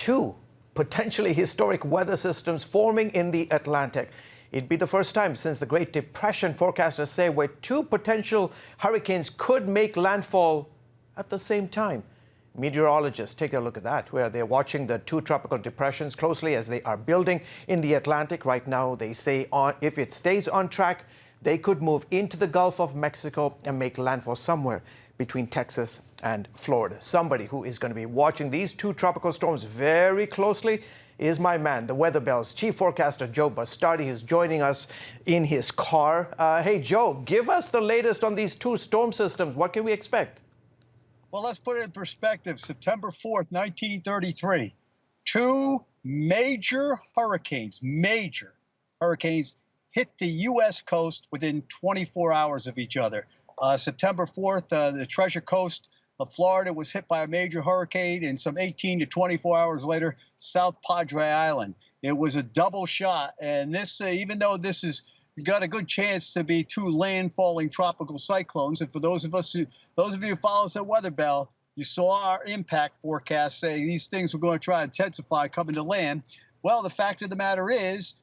two potentially historic weather systems forming in the Atlantic. It'd be the first time since the Great Depression, forecasters say, where two potential hurricanes could make landfall at the same time. Meteorologists take a look at that, where they're watching the two tropical depressions closely as they are building in the Atlantic. Right now, they say if it stays on track, they could move into the Gulf of Mexico and make landfall somewhere between Texas and Florida. Somebody who is going to be watching these two tropical storms very closely is my man, the Weather Bell's chief forecaster, Joe Bastardi, who's joining us in his car. Hey, Joe, give us the latest on these two storm systems. What can we expect? Well, let's put it in perspective. September 4th, 1933, two major hurricanes hit the U.S. coast within 24 hours of each other. September 4th, the Treasure Coast of Florida was hit by a major hurricane, and some 18 to 24 hours later, South Padre Island. It was a double shot, and this, even though this has got a good chance to be two landfalling tropical cyclones, and for those of you who follow us at Weather Bell, you saw our impact forecast say these things were going to try to intensify coming to land. Well, the fact of the matter is,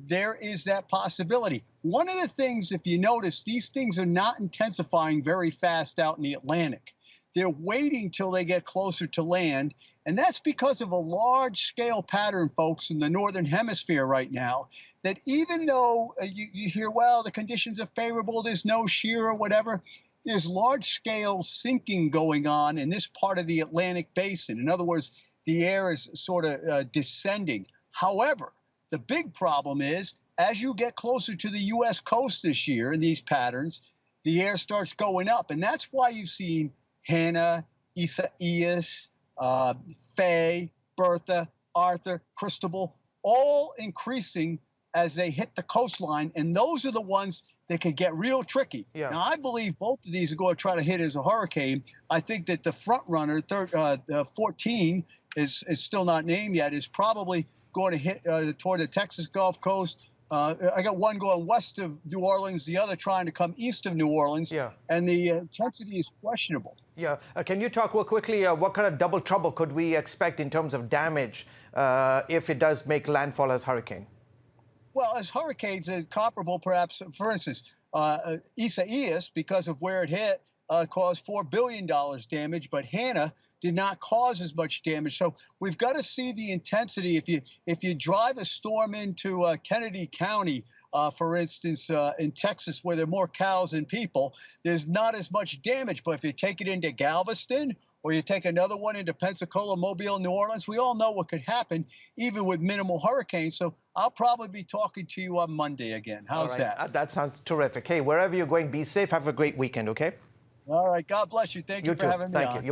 there is that possibility. One of the things, if you notice, these things are not intensifying very fast out in the Atlantic. They're waiting till they get closer to land, and that's because of a large-scale pattern, folks, in the Northern Hemisphere right now, that even though you hear, well, the conditions are favorable, there's no shear or whatever, there's large-scale sinking going on in this part of the Atlantic basin. In other words, the air is sort of descending. However, the big problem is, as you get closer to the U.S. coast this year in these patterns, the air starts going up, and that's why you've seen Hannah, Isaias, Faye, Bertha, Arthur, Cristobal, all increasing as they hit the coastline, and those are the ones that can get real tricky. Yeah. Now, I believe both of these are going to try to hit as a hurricane. I think that the front runner, 14, is still not named yet, is probably going to hit toward the Texas Gulf Coast. I got one going west of New Orleans, the other trying to come east of New Orleans, and the intensity is questionable. Yeah. Can you talk real quickly, what kind of double trouble could we expect in terms of damage if it does make landfall as hurricane? Well, as hurricanes, comparable perhaps, for instance, Isaias, because of where it hit, caused $4 billion damage, but Hannah did not cause as much damage. So we've got to see the intensity. If you drive a storm into Kennedy County, for instance, in Texas, where there are more cows than people, there's not as much damage. But if you take it into Galveston, or you take another one into Pensacola, Mobile, New Orleans, we all know what could happen, even with minimal hurricanes. So I'll probably be talking to you on Monday again. How's that? That sounds terrific. Hey, wherever you're going, be safe. Have a great weekend, okay? All right. God bless you. Thank you for having me on. Thank you.